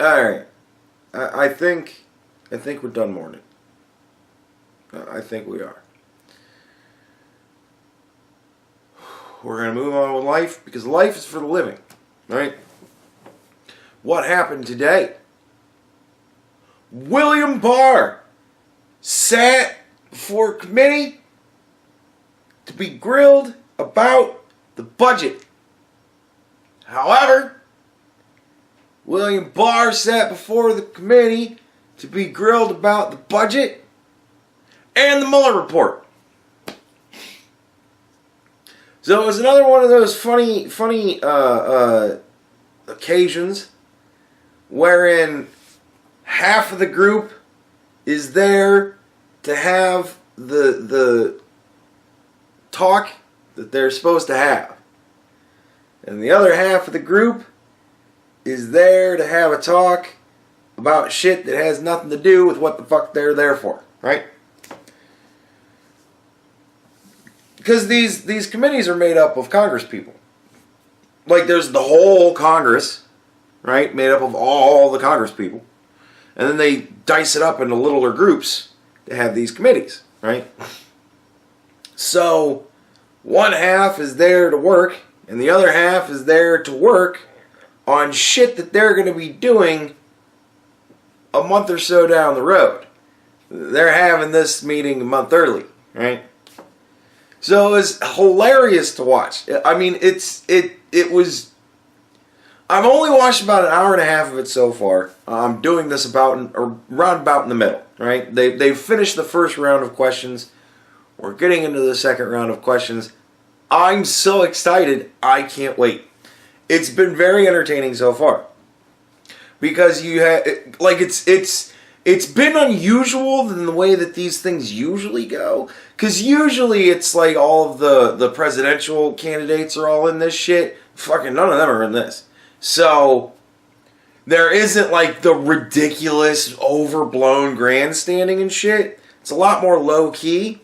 All right. I think we're done mourning. I think we are. We're going to move on with life because life is for the living, right? What happened today? William Barr sat before a committee to be grilled about the budget. However, William Barr sat before the committee to be grilled about the budget and the Mueller report. So it was another one of those funny occasions wherein half of the group is there to have the talk that they're supposed to have, and the other half of the group is there to have a talk about shit that has nothing to do with what the fuck they're there for, right? Because these committees are made up of Congress people. Like, there's the whole Congress, right? Made up of all the Congress people. And then they dice it up into littler groups to have these committees, right? So, one half is there to work, and the other half is there to work on shit that they're going to be doing a month or so down the road. They're having this meeting a month early, right? So it was hilarious to watch. I mean, it was. I've only watched about an hour and a half of it so far. I'm doing this round about in the middle, right? They've finished the first round of questions. We're getting into the second round of questions. I'm so excited. I can't wait. It's been very entertaining so far because you have it's been unusual than the way that these things usually go. Because usually it's like all of the presidential candidates are all in this shit. Fucking none of them are in this. So there isn't like the ridiculous, overblown grandstanding and shit. It's a lot more low key.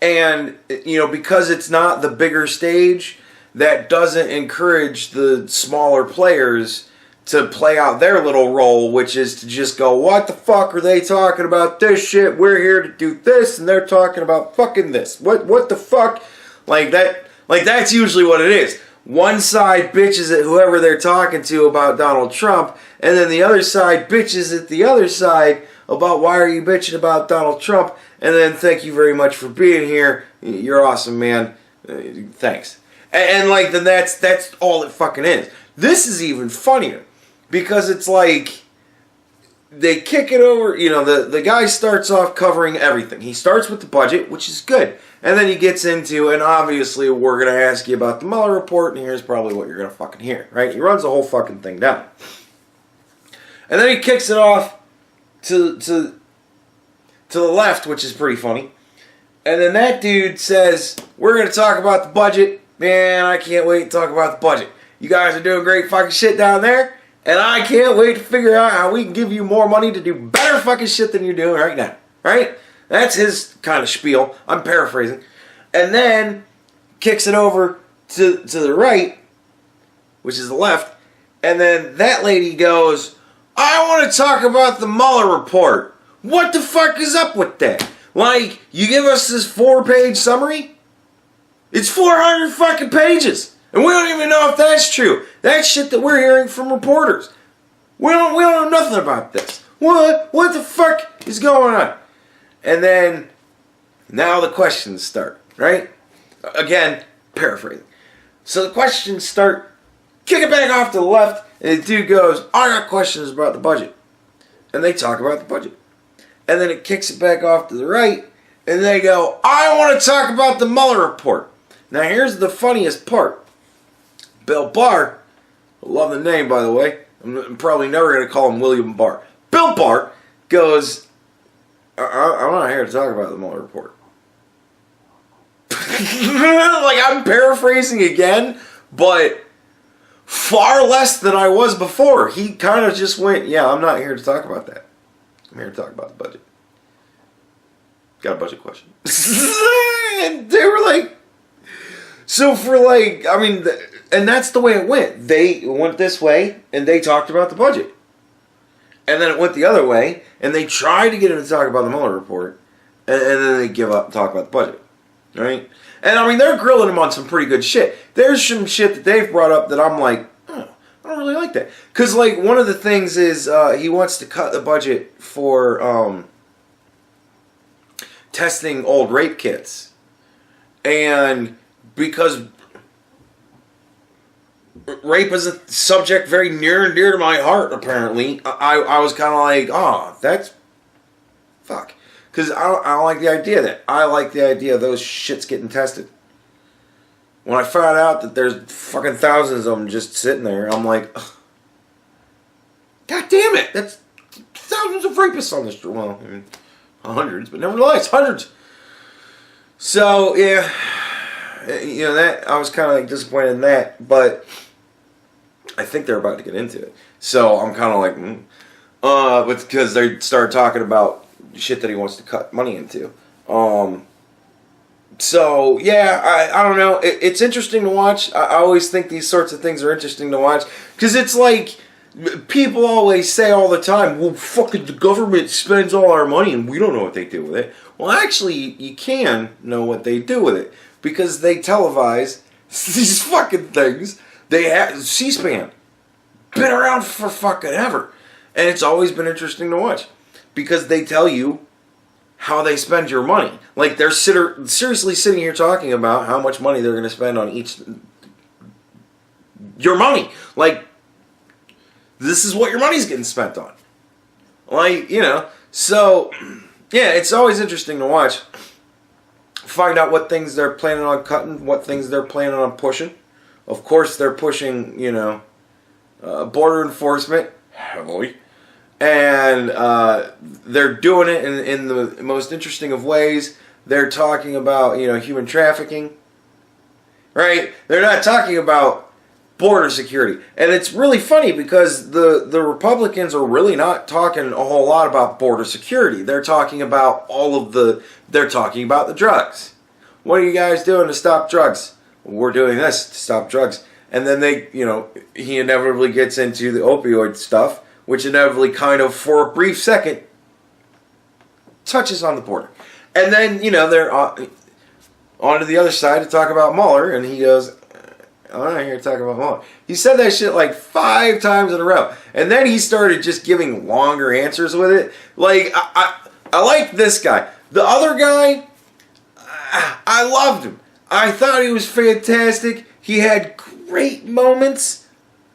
And, you know, because it's not the bigger stage, that doesn't encourage the smaller players to play out their little role, which is to just go, what the fuck are they talking about this shit? We're here to do this, and they're talking about fucking this. What the fuck? Like that's usually what it is. One side bitches at whoever they're talking to about Donald Trump, and then the other side bitches at the other side about why are you bitching about Donald Trump, and then thank you very much for being here. You're awesome, man. Thanks. And like, then that's all it fucking is. This is even funnier. Because it's like, they kick it over, you know, the guy starts off covering everything. He starts with the budget, which is good. And then he gets into, and obviously we're going to ask you about the Mueller report, and here's probably what you're going to fucking hear, right? He runs the whole fucking thing down. And then he kicks it off to the left, which is pretty funny. And then that dude says, we're going to talk about the budget. Man, I can't wait to talk about the budget. You guys are doing great fucking shit down there. And I can't wait to figure out how we can give you more money to do better fucking shit than you're doing right now. Right? That's his kind of spiel. I'm paraphrasing. And then kicks it over to the right, which is the left. And then that lady goes, I want to talk about the Mueller report. What the fuck is up with that? Like, you give us this 4-page summary? It's 400 fucking pages. And we don't even know if that's true. That's shit that we're hearing from reporters. We don't know nothing about this. What the fuck is going on? And then, now the questions start, right? Again, paraphrasing. So the questions start, kick it back off to the left, and the dude goes, I got questions about the budget. And they talk about the budget. And then it kicks it back off to the right, and they go, I want to talk about the Mueller report. Now here's the funniest part. Bill Barr, I love the name, by the way. I'm probably never going to call him William Barr. Bill Barr goes, I'm not here to talk about the Mueller report. Like, I'm paraphrasing again, but far less than I was before. He kind of just went, yeah, I'm not here to talk about that. I'm here to talk about the budget. Got a budget question. And they were like, so for like, I mean, And that's the way it went. They went this way, and they talked about the budget. And then it went the other way, and they tried to get him to talk about the Mueller report, and then they give up and talk about the budget. Right? And I mean, they're grilling him on some pretty good shit. There's some shit that they've brought up that I'm like, oh, I don't really like that. Because, like, one of the things is he wants to cut the budget for testing old rape kits. And because rape is a subject very near and dear to my heart, apparently, I was kind of like, oh, that's... fuck. Because I don't like the idea of that. I like the idea of those shits getting tested. When I found out that there's fucking thousands of them just sitting there, I'm like, ugh. God damn it! That's thousands of rapists on this street. Well, I mean, hundreds, but nevertheless, hundreds. So, yeah, you know, that, I was kind of like disappointed in that, but I think they're about to get into it. So I'm kind of like, but because they started talking about shit that he wants to cut money into. So, yeah, I don't know. It's interesting to watch. I always think these sorts of things are interesting to watch. Because it's like, people always say all the time, well, fucking the government spends all our money and we don't know what they do with it. Well, actually, you can know what they do with it. Because they televise these fucking things. They have C-SPAN. Been around for fucking ever. And it's always been interesting to watch. Because they tell you how they spend your money. Like, they're seriously sitting here talking about how much money they're going to spend on each... your money. Like, this is what your money's getting spent on. Like, you know. So, yeah, it's always interesting to watch. Find out what things they're planning on cutting, what things they're planning on pushing. Of course, they're pushing, you know, border enforcement heavily. And they're doing it in the most interesting of ways. They're talking about, you know, human trafficking. Right? They're not talking about border security. And it's really funny because the Republicans are really not talking a whole lot about border security. They're talking about they're talking about the drugs. What are you guys doing to stop drugs? Well, we're doing this to stop drugs. And then he inevitably gets into the opioid stuff, which inevitably kind of, for a brief second, touches on the border. And then, you know, they're on to the other side to talk about Mueller, and he goes, I'm not here to talk about Mueller. He said that shit like 5 times in a row. And then he started just giving longer answers with it. Like, I like this guy. The other guy, I loved him. I thought he was fantastic. He had great moments.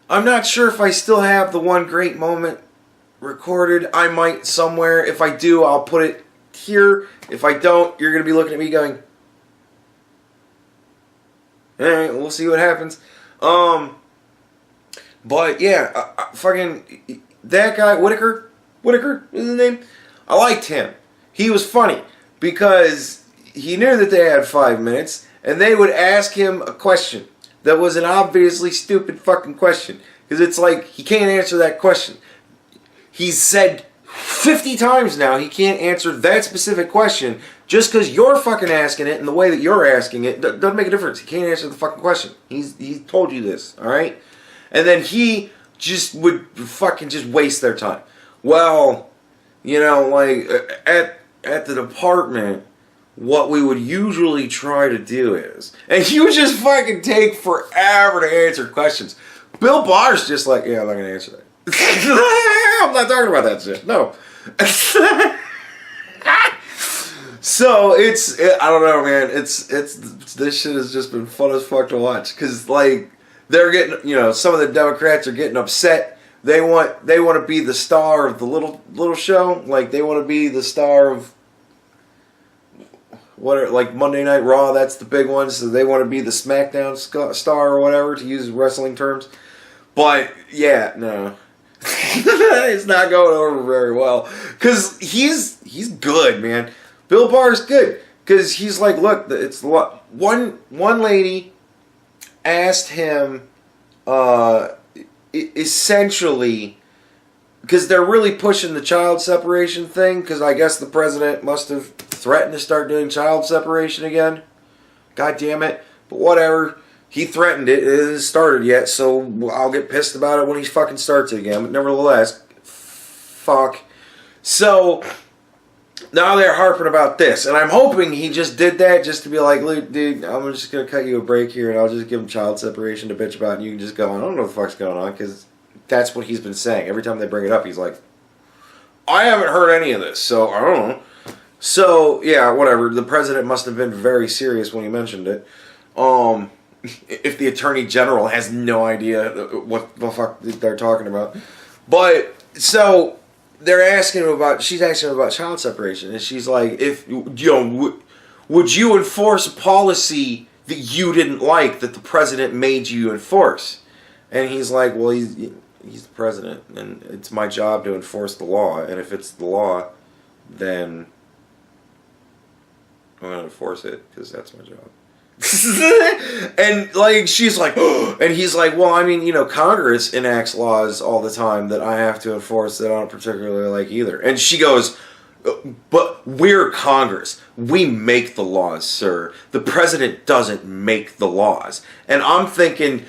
I'm not sure if I still have the one great moment recorded. I might somewhere. If I do, I'll put it here. If I don't, you're going to be looking at me going, alright, we'll see what happens. But yeah, fucking, that guy, Whitaker is his name? I liked him. He was funny because he knew that they had 5 minutes and they would ask him a question that was an obviously stupid fucking question. Because it's like, he can't answer that question. He's said 50 times now he can't answer that specific question. Just because you're fucking asking it and the way that you're asking it doesn't make a difference. He can't answer the fucking question. He's told you this, alright? And then he just would fucking just waste their time. Well, you know, like, at the department, what we would usually try to do is, and he would just fucking take forever to answer questions. Bill Barr's just like, yeah, I'm not going to answer that. I'm not talking about that shit. No. So, I don't know, man. This shit has just been fun as fuck to watch. Because, like, they're getting, you know, some of the Democrats are getting upset. They want to be the star of the little show. Like, they want to be the star of like Monday Night Raw, that's the big one, so they want to be the SmackDown star or whatever, to use wrestling terms. But, yeah, no. It's not going over very well. Because he's good, man. Bill Barr's good. Because he's like, look, it's one lady asked him, essentially, because they're really pushing the child separation thing, because I guess the president must have threatened to start doing child separation again. God damn it. But whatever. He threatened it. It hasn't started yet, so I'll get pissed about it when he fucking starts it again. But nevertheless, fuck. So, now they're harping about this. And I'm hoping he just did that just to be like, look, dude, I'm just going to cut you a break here and I'll just give him child separation to bitch about. And you can just go, I don't know what the fuck's going on, because that's what he's been saying. Every time they bring it up, he's like, I haven't heard any of this, so I don't know. So, yeah, whatever. The president must have been very serious when he mentioned it. If the attorney general has no idea what the fuck they're talking about. But, so, she's asking him about child separation. And she's like, would you enforce a policy that you didn't like, that the president made you enforce? And he's like, well, he's the president, and it's my job to enforce the law. And if it's the law, then I'm going to enforce it, because that's my job. And like she's like, oh, and he's like, well, I mean, Congress enacts laws all the time that I have to enforce that I don't particularly like either. And she goes, but we're Congress. We make the laws, sir. The president doesn't make the laws. And I'm thinking,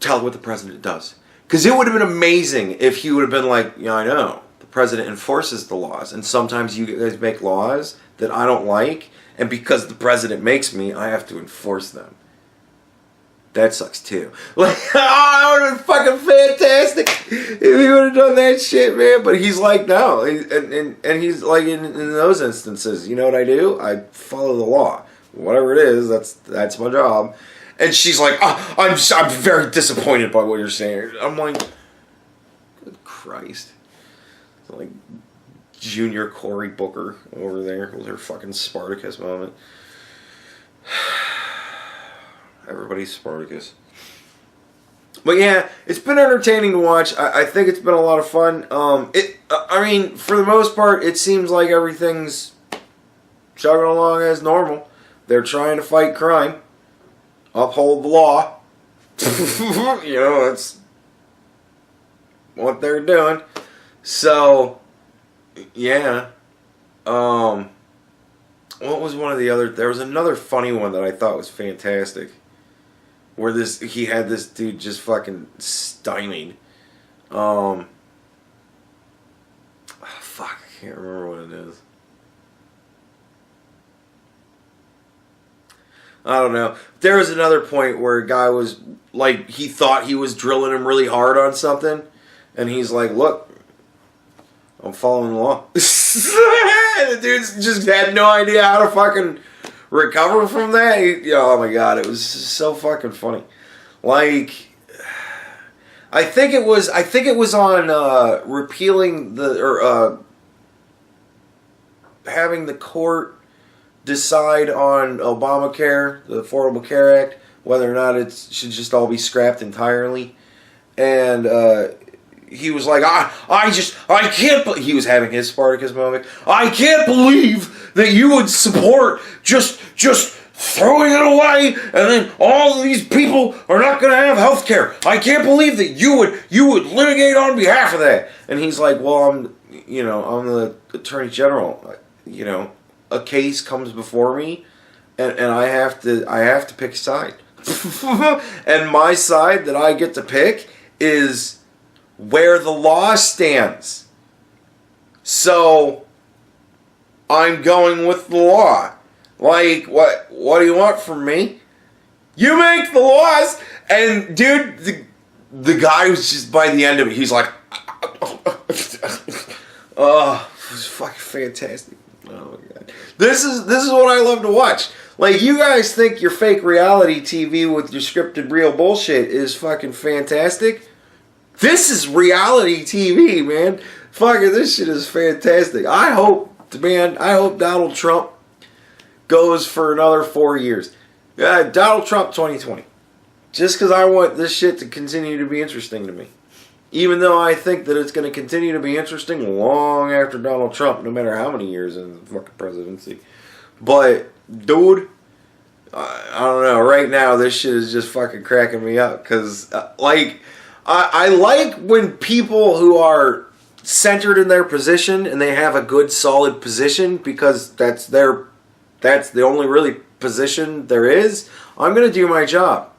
tell what the president does. Because it would have been amazing if he would have been like, yeah, I know. The president enforces the laws. And sometimes you guys make laws that I don't like. And because the president makes me, I have to enforce them. That sucks too. Like, that would have been fucking fantastic if he would have done that shit, man. But he's like, no. And he's like, in those instances, you know what I do? I follow the law. Whatever it is, that's my job. And she's like, oh, I'm very disappointed by what you're saying. I'm like, good Christ. It's like Junior Cory Booker over there with her fucking Spartacus moment. Everybody's Spartacus. But yeah, it's been entertaining to watch. I think it's been a lot of fun. I mean, for the most part, it seems like everything's chugging along as normal. They're trying to fight crime, uphold the law. It's what they're doing. So, yeah. What was one of the other? There was another funny one that I thought was fantastic, where he had this dude just fucking stymied. Fuck, I can't remember what it is. I don't know. There was another point where a guy was like, he thought he was drilling him really hard on something, and he's like, look, I'm following the law. The dude just had no idea how to fucking recover from that. Oh my god, it was so fucking funny. Like, I think it was on repealing having the court decide on Obamacare, the Affordable Care Act, whether or not it should just all be scrapped entirely. And he was like, I can't. He was having his Spartacus moment. I can't believe that you would support just throwing it away, and then all of these people are not going to have health care. I can't believe that you would litigate on behalf of that. And he's like, well, I'm the Attorney General. A case comes before me, and I have to pick a side. And my side that I get to pick is where the law stands. So I'm going with the law. Like, what do you want from me? You make the laws. And dude, the guy was just, by the end of it, he's like, oh, it was fucking fantastic. Oh my god. This is what I love to watch. Like, you guys think your fake reality TV with your scripted real bullshit is fucking fantastic? This is reality TV, man. Fucking this shit is fantastic. I hope Donald Trump goes for another 4 years. Donald Trump 2020. Just because I want this shit to continue to be interesting to me. Even though I think that it's going to continue to be interesting long after Donald Trump, no matter how many years in the fucking presidency. But, dude, I don't know. Right now, this shit is just fucking cracking me up. Because, I like when people who are centered in their position and they have a good, solid position, because that's the only really position there is, I'm going to do my job.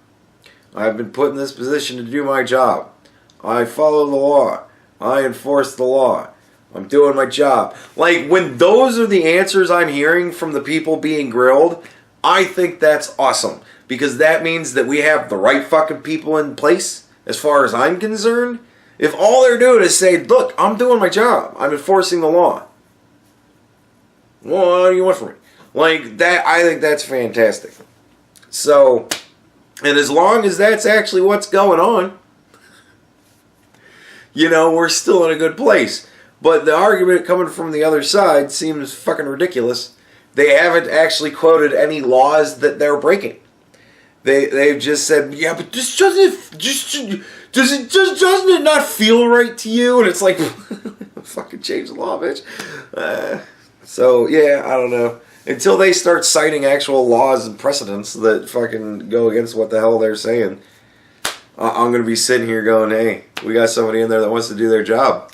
I've been put in this position to do my job. I follow the law. I enforce the law. I'm doing my job. Like, when those are the answers I'm hearing from the people being grilled, I think that's awesome. Because that means that we have the right fucking people in place, as far as I'm concerned. If all they're doing is say, look, I'm doing my job. I'm enforcing the law. Well, what do you want from me? Like, that, I think that's fantastic. So, and as long as that's actually what's going on, you know, we're still in a good place. But the argument coming from the other side seems fucking ridiculous. They haven't actually quoted any laws that they're breaking. They've just said, yeah, but this doesn't it not feel right to you? And it's like, fucking change the law, bitch. So yeah, I don't know. Until they start citing actual laws and precedents that fucking go against what the hell they're saying, I'm gonna be sitting here going, hey, we got somebody in there that wants to do their job.